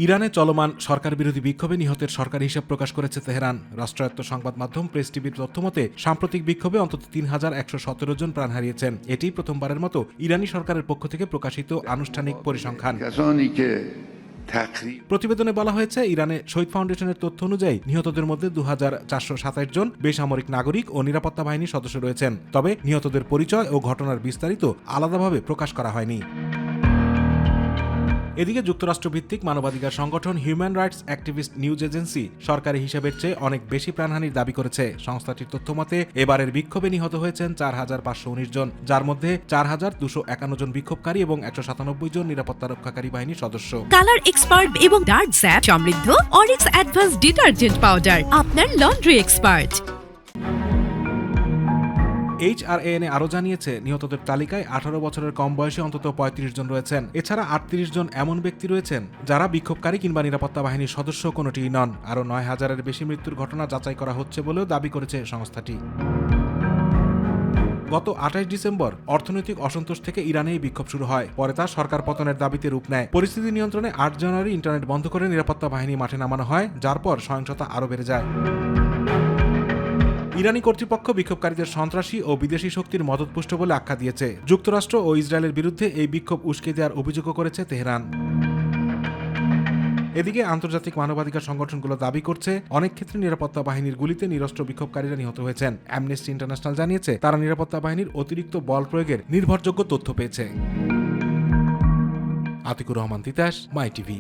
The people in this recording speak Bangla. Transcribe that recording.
ইরানে চলমান সরকার বিরোধী বিক্ষোভে নিহতের সরকারি হিসাব প্রকাশ করেছে তেহরান। রাষ্ট্রায়ত্ত সংবাদ মাধ্যম প্রেস টিভির তথ্যমতে সাম্প্রতিক বিক্ষোভে অন্তত ৩,১১৭ জন প্রাণ হারিয়েছেন। এটি প্রথমবারের মতো ইরানি সরকারের পক্ষ থেকে প্রকাশিত আনুষ্ঠানিক পরিসংখ্যান। প্রতিবেদনে বলা হয়েছে, ইরানে শহীদ ফাউন্ডেশনের তথ্য অনুযায়ী নিহতদের মধ্যে ২,৪২৭ জন বেসামরিক নাগরিক ও নিরাপত্তা বাহিনীর সদস্য রয়েছেন। তবে নিহতদের পরিচয় ও ঘটনার বিস্তারিত আলাদাভাবে প্রকাশ করা হয়নি। এদিকে যুক্তরাষ্ট্রভিত্তিক মানবাধিকার সংগঠন human rights activist news agency সরকারি হিসাবের চেয়ে অনেক বেশি প্রাণহানির দাবি করেছে। সংস্থাটির তথ্যমতে এবারের বিক্ষোভে নিহত হয়েছেন ৪,৫১৯ জন, যার মধ্যে ৪,২৫১ জন বিক্ষোভকারী এবং ১৯৭ জন নিরাপত্তা রক্ষাকারী বাহিনীর সদস্য। কালার এক্সপার্ট এবং ডার্ক স্যাপ সমৃদ্ধ অরিক্স অ্যাডভান্স ডিটারজেন্ট পাউডার, আপনার লন্ড্রি এক্সপার্ট। HRAN আরও জানিয়েছে, নিহতদের তালিকায় ১৮ বছরের কম বয়সী অন্তত ৩৫ জন রয়েছেন। এছাড়া ৩৮ জন এমন ব্যক্তি রয়েছেন যারা বিক্ষোভকারী কিংবা নিরাপত্তা বাহিনীর সদস্য কোনোটিই নন। আরও ৯,০০০-এর বেশি মৃত্যুর ঘটনা যাচাই করা হচ্ছে বলেও দাবি করেছে সংস্থাটি। গত ২৮ ডিসেম্বর অর্থনৈতিক অসন্তোষ থেকে ইরানে এই বিক্ষোভ শুরু হয়। পরে তা সরকার পতনের দাবিতে রূপ নেয়। পরিস্থিতি নিয়ন্ত্রণে ৮ জানুয়ারি ইন্টারনেট বন্ধ করে নিরাপত্তা বাহিনী মাঠে নামানো হয়, যার পর সহিংসতা আরও বেড়ে যায়। ইরানি কর্তৃপক্ষ বিক্ষোভকারীদের সন্ত্রাসী ও বিদেশি শক্তির মদতপুষ্ট বলে আখ্যা দিয়েছে। যুক্তরাষ্ট্র ও ইসরায়েলের বিরুদ্ধে এই বিক্ষোভ উস্কে দেওয়ার অভিযোগও করেছে তেহরান। এদিকে আন্তর্জাতিক মানবাধিকার সংগঠনগুলো দাবি করছে, অনেক ক্ষেত্রে নিরাপত্তা বাহিনীর গুলিতে নিরস্ত্র বিক্ষোভকারীরা নিহত হয়েছেন। অ্যামনেস্টি ইন্টারন্যাশনাল জানিয়েছে, তারা নিরাপত্তা বাহিনীর অতিরিক্ত বল প্রয়োগের নির্ভরযোগ্য তথ্য পেয়েছে। আতিকুর রহমান তিতাস, মাই টিভি।